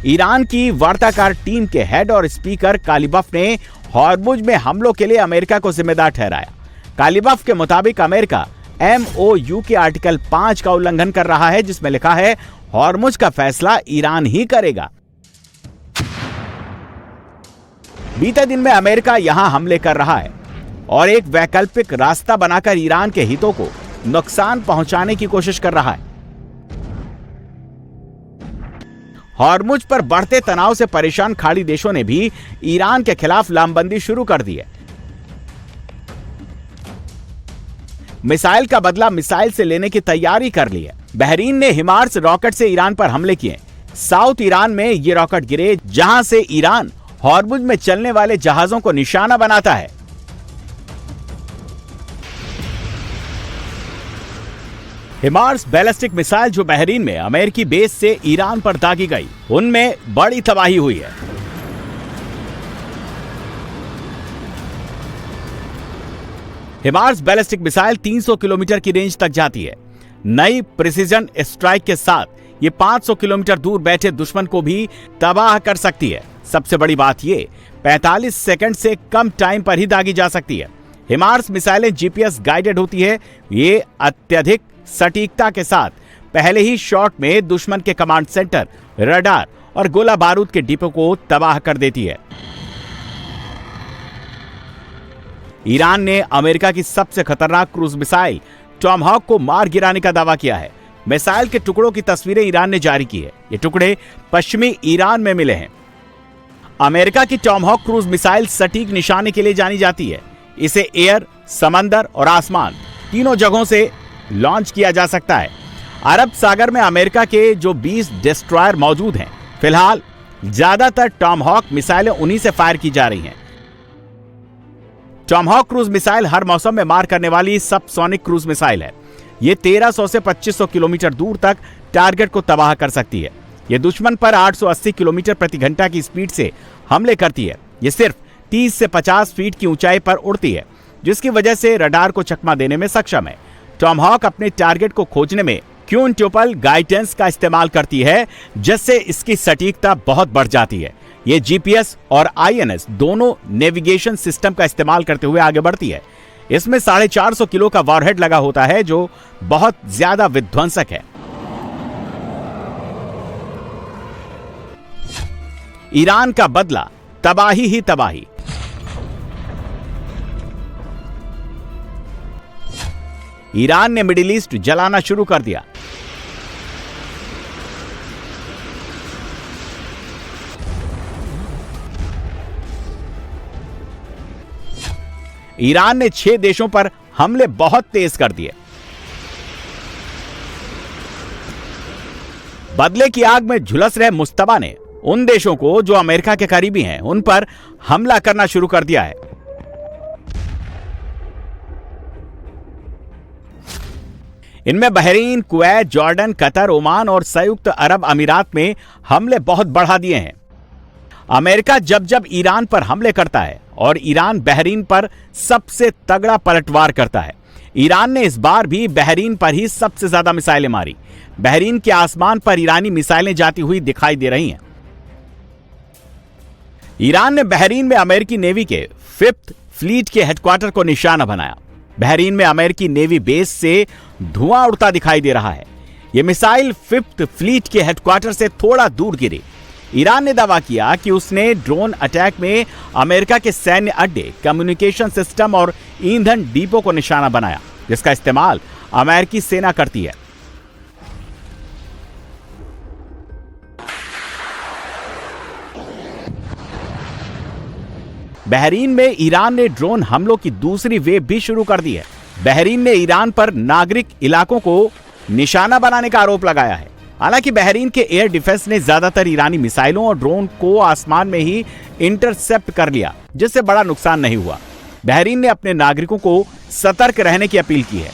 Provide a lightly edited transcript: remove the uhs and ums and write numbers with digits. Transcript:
Iran की वार्ताकार team के head और स्पीकर कालिबफ ने हॉर्मुज में हमलों के लिए अमेरिका को जिम्मेदार ठहराया। कालिबफ के मुताबिक अमेरिका MOU के आर्टिकल 5 का उल्लंघन कर रहा है, जिसमें लिखा है हॉर्मुज का फैसला ईरान ही करेगा। बीते दिन में अमेरिका यहां हमले कर रहा है और एक वैकल्पिक रास्ता बनाकर ईरान के हितों को नुकसान पहुंचाने की कोशिश कर रहा है। हॉर्मुज पर बढ़ते तनाव से परेशान खाड़ी देशों ने भी ईरान के खिलाफ लामबंदी शुरू कर दी है। मिसाइल का बदला मिसाइल से लेने की तैयारी कर ली है। बहरीन ने हिमार्स रॉकेट से ईरान पर हमले किए। साउथ ईरान में ये रॉकेट गिरे, जहां से ईरान हॉर्मुज में चलने वाले जहाजों को निशाना बनाता है। हिमार्स बैलिस्टिक मिसाइल जो बहरीन में अमेरिकी बेस से ईरान पर दागी गई, उनमें बड़ी तबाही हुई है। हिमार्स बैलिस्टिक मिसाइल 300 किलोमीटर की रेंज तक जाती है। नई प्रिसीजन स्ट्राइक के साथ ये 500 किलोमीटर दूर बैठे दुश्मन को भी तबाह कर सकती है। सबसे बड़ी बात ये 45 सेकंड से कम टाइम पर ही दागी जा सकती है। हिमार्स मिसाइलें GPS गाइडेड होती है। ये अत्यधिक सटीकता के साथ पहले ही शॉट में दुश्मन के कमांड सेंटर, रडार और गोला बारूद के डिपो को तबाह कर देती है। ईरान ने अमेरिका की सबसे खतरनाक क्रूज मिसाइल टॉमहॉक को मार गिराने का दावा किया है। मिसाइल के टुकड़ों की तस्वीरें ईरान ने जारी की है। ये टुकड़े पश्चिमी ईरान में मिले हैं। अमेरिका की टॉमहॉक क्रूज मिसाइल सटीक निशाने के लिए जानी जाती है। इसे एयर, समंदर और आसमान तीनों जगहों से लॉन्च किया जा सकता है। अरब सागर में अमेरिका के जो 20 डिस्ट्रॉयर मौजूद हैं, फिलहाल ज्यादातर टॉमहॉक मिसाइलें उन्हीं से फायर की जा रही हैं। टॉमहॉक क्रूज मिसाइल हर मौसम में मार करने वाली सबसोनिक क्रूज मिसाइल है। यह 1300 से 2500 किलोमीटर दूर तक टारगेट को तबाह कर सकती है। यह दुश्मन पर 880 किलोमीटर प्रति घंटा की स्पीड से हमले करती है। यह सिर्फ 30 से 50 फीट की ऊंचाई पर उड़ती है, जिसकी वजह से रडार को चकमा देने में सक्षम है। टॉमहॉक अपने टारगेट को खोजने में क्यूनट्यूपल गाइडेंस का इस्तेमाल करती है, जिससे इसकी सटीकता बहुत बढ़ जाती है। ये GPS और INS दोनों नेविगेशन सिस्टम का इस्तेमाल करते हुए आगे बढ़ती है। इसमें 450 किलो का वॉरहेड लगा होता है, जो बहुत ज्यादा विध्वंसक है। ईरान का बदला, तबाही ही तबाही। ईरान ने मिडिल ईस्ट जलाना शुरू कर दिया। ईरान ने 6 देशों पर हमले बहुत तेज कर दिए। बदले की आग में झुलस रहे मुस्तबा ने उन देशों को जो अमेरिका के करीबी हैं, उन पर हमला करना शुरू कर दिया है। इनमें Bahrain, Kuwait, Jordan, Qatar, Oman और संयुक्त अरब अमीरात में हमले बहुत बढ़ा दिए हैं। अमेरिका जब जब ईरान पर हमले करता है और ईरान बहरीन पर सबसे तगड़ा पलटवार करता है। ईरान ने इस बार भी बहरीन पर ही सबसे ज्यादा मिसाइलें मारी। बहरीन के आसमान पर ईरानी मिसाइलें जाती हुई दिखाई दे रही हैं। ईरान ने बहरीन में अमेरिकी नेवी के 5th फ्लीट के हेडक्वार्टर को निशाना बनाया। बहरीन में अमेरिकी नेवी बेस से धुआं उड़ता दिखाई दे रहा है। यह मिसाइल 5th फ्लीट के हेडक्वार्टर से थोड़ा दूर गिरी। ईरान ने दावा किया कि उसने ड्रोन अटैक में अमेरिका के सैन्य अड्डे, कम्युनिकेशन सिस्टम और ईंधन डिपो को निशाना बनाया, जिसका इस्तेमाल अमेरिकी सेना करती है। बहरीन में ईरान ने ड्रोन हमलों की दूसरी वेव भी शुरू कर दी है। बहरीन ने ईरान पर नागरिक इलाकों को निशाना बनाने का आरोप लगाया है। हालांकि बहरीन के एयर डिफेंस ने ज्यादातर ईरानी मिसाइलों और ड्रोन को आसमान में ही इंटरसेप्ट कर लिया, जिससे बड़ा नुकसान नहीं हुआ। बहरीन ने अपने नागरिकों को सतर्क रहने की अपील की है।